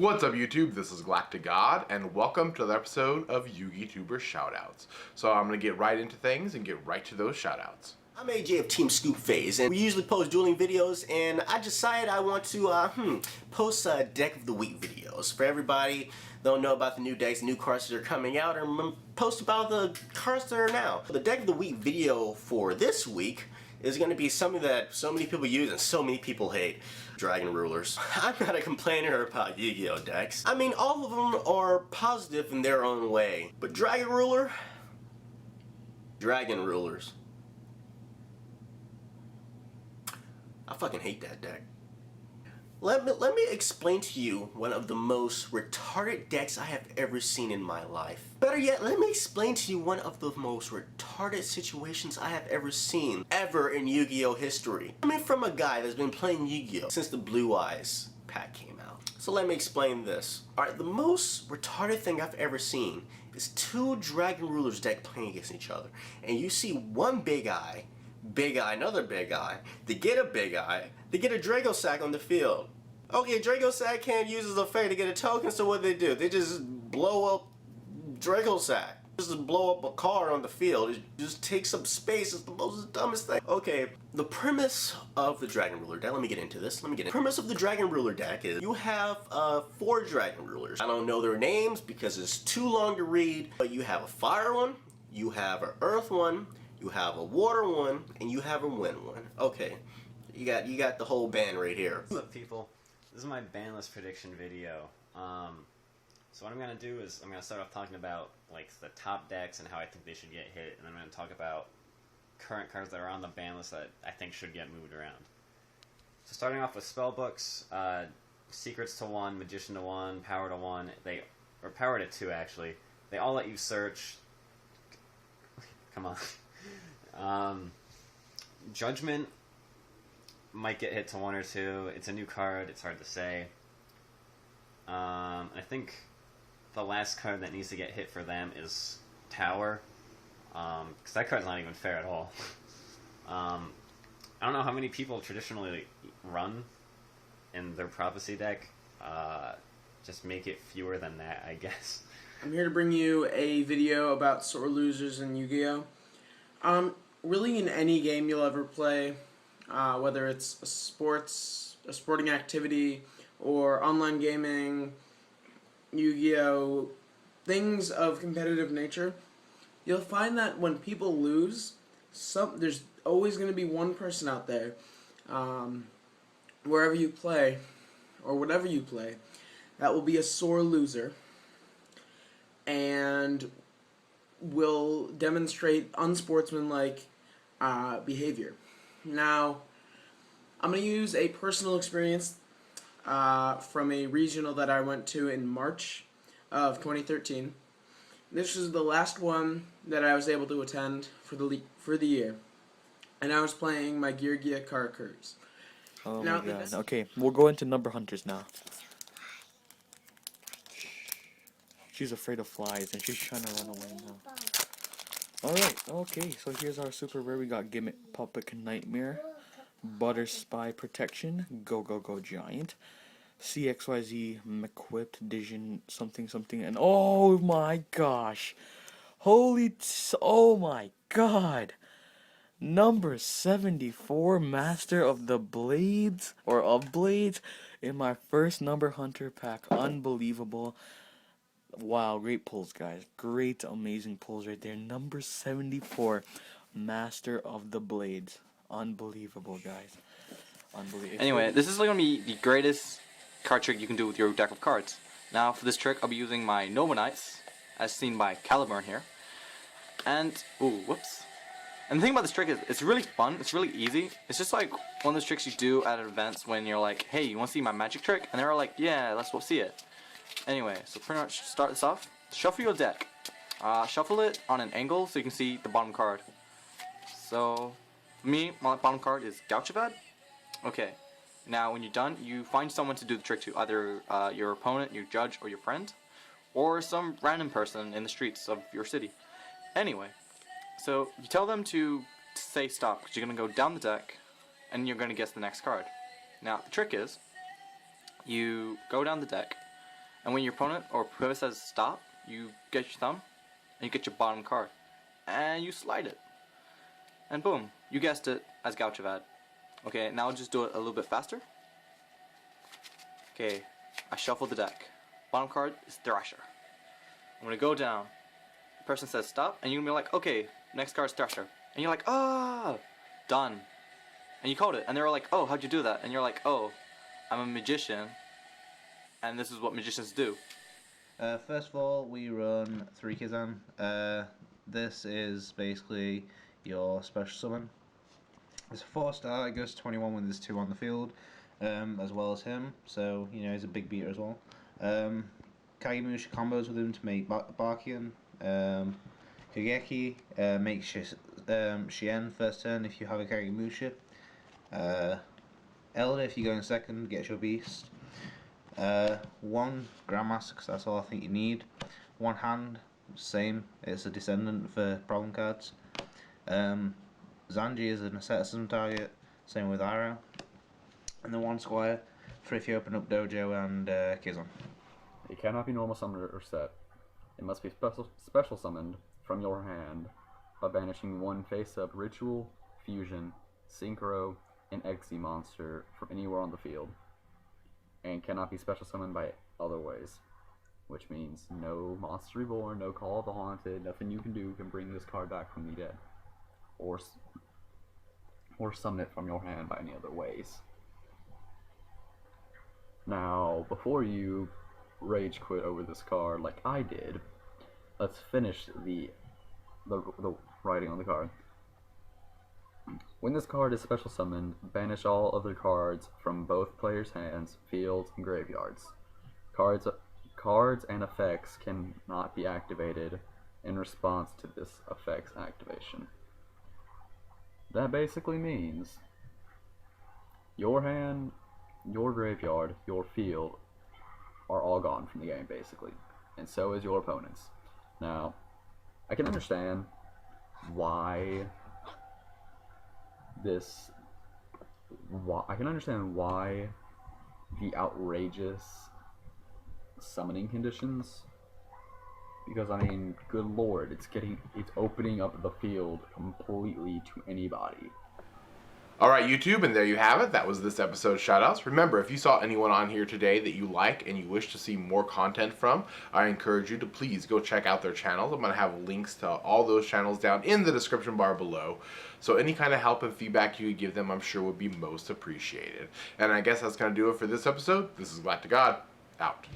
What's up YouTube, this is GalacticGod, and welcome to another episode of Yugituber Shoutouts. So I'm going to get right into things and get right to those shoutouts. I'm AJ of Team Scoop Phase, and we usually post dueling videos, and I decided I want to post deck of the week videos for everybody that don't know about the new decks, new cards that are coming out, and post about the cards that are now. The deck of the week video for this week is going to be something that so many people use and so many people hate. Dragon Rulers. I'm not a complainer about Yu-Gi-Oh decks. I mean, all of them are positive in their own way. But Dragon Ruler? Dragon Rulers. I fucking hate that deck. Let me explain to you one of the most retarded decks I have ever seen in my life. Better yet, let me explain to you one of the most retarded situations I have ever seen in Yu-Gi-Oh history. I mean, from a guy that's been playing Yu-Gi-Oh since the Blue Eyes pack came out. So let me explain this. Alright, the most retarded thing I've ever seen is two Dragon Rulers deck playing against each other. And you see one big eye, another big eye, they get a big eye, they get a Drago Sack on the field. Okay, Drago Sack can't use as a fate to get a token, so what do? They just blow up Drago Sack. Just blow up a card on the field. It just takes up space. It's the most dumbest thing. Okay, the premise of the Dragon Ruler deck, let me get into this. The premise of the Dragon Ruler deck is you have 4 Dragon Rulers. I don't know their names because it's too long to read, but you have a fire one, you have an earth one, you have a water one, and you have a wind one. Okay, you got the whole band right here. What's up, people? This is my Bandless Prediction video. So what I'm going to do is I'm going to start off talking about like the top decks and how I think they should get hit, and then I'm going to talk about current cards that are on the ban list that I think should get moved around. So starting off with spellbooks, Secrets to 1, Magician to 1, Power to 1, or Power to 2 actually. They all let you search. Come on. Judgment might get hit to 1 or 2. It's a new card. It's hard to say. I think the last card that needs to get hit for them is Tower, because that card's not even fair at all. I don't know how many people traditionally run in their Prophecy deck. Just make it fewer than that, I guess. I'm here to bring you a video about sore losers in Yu-Gi-Oh! Really in any game you'll ever play, whether it's a sporting activity, or online gaming, Yu-Gi-Oh! Things of competitive nature, you'll find that when people lose, there's always going to be one person out there, wherever you play, or whatever you play, that will be a sore loser, and will demonstrate unsportsmanlike behavior. Now, I'm going to use a personal experience from a regional that I went to in March of 2013. This was the last one that I was able to attend for the year, and I was playing my Gear Characters. Oh my god. Okay, we'll go into number hunters now. She's afraid of flies and she's trying to run away now. Alright, okay, so here's our super rare. We got Gimmick Puppet Nightmare, Butter Spy Protection, Go Giant, CXYZ McQuipped Division something, and oh my gosh, oh my god, number 74 Master of the Blades, or of Blades, in my first number hunter pack. Unbelievable. Wow, great pulls, guys. Great, amazing pulls right there. Number 74 Master of the Blades. Unbelievable, guys. Unbelievable. Anyway, this is going to be the greatest card trick you can do with your deck of cards. Now, for this trick, I'll be using my Nova Knights, as seen by Caliburn here. And, ooh, whoops. And the thing about this trick is, it's really fun, it's really easy. It's just like one of those tricks you do at events when you're like, hey, you want to see my magic trick? And they're like, yeah, let's go see it. Anyway, so pretty much start this off. Shuffle your deck. Shuffle it on an angle so you can see the bottom card. So, for me, my bottom card is GauchoVad. Okay, now when you're done, you find someone to do the trick to, either your opponent, your judge, or your friend, or some random person in the streets of your city. Anyway, so you tell them to say stop, because you're going to go down the deck, and you're going to guess the next card. Now, the trick is, you go down the deck, And when your opponent or whoever says stop, you get your thumb, and you get your bottom card. And you slide it. And boom, you guessed it, as GauchoVad. Okay, now I'll just do it a little bit faster. Okay, I shuffle the deck. Bottom card is Thrasher. I'm gonna go down. The person says stop, and you're gonna be like, okay, next card is Thrasher. And you're like, ah, done. And you called it, and they're like, oh, how'd you do that? And you're like, oh, I'm a magician, and this is what magicians do. First of all, we run 3 Kaizan. This is basically your special summon. It's a 4-star, it goes to 21 when there's 2 on the field, as well as him, so, you know, he's a big beater as well. Kagemusha combos with him to make Barkian. Kageki makes Shien first turn if you have a Kagemusha. Elder, if you go in second, gets your beast. 1 Grandmaster, because that's all I think you need. 1 hand, same, it's a descendant for problem cards. Zanji is an asceticism target, same with Arrow. And then 1 Squire for if you open up Dojo and Kaizan. It cannot be normal summoned or set. It must be special summoned from your hand by banishing 1 face-up Ritual, Fusion, Synchro, and Exe monster from anywhere on the field. And cannot be special summoned by other ways. Which means no Monster Reborn, no Call of the Haunted, nothing you can do can bring this card back from the dead. Or summon it from your hand by any other ways. Now, before you rage quit over this card like I did, let's finish the writing on the card. When this card is special summoned, banish all other cards from both players' hands, fields, and graveyards. Cards and effects cannot be activated in response to this effect's activation. That basically means your hand, your graveyard, your field are all gone from the game, basically. And so is your opponent's. Now, I can understand why the outrageous summoning conditions, because I mean, good lord, it's opening up the field completely to anybody. Alright YouTube, and there you have it. That was this episode's shoutouts. Remember, if you saw anyone on here today that you like and you wish to see more content from, I encourage you to please go check out their channels. I'm going to have links to all those channels down in the description bar below. So any kind of help and feedback you could give them, I'm sure would be most appreciated. And I guess that's going to do it for this episode. This is GalacticGod, out.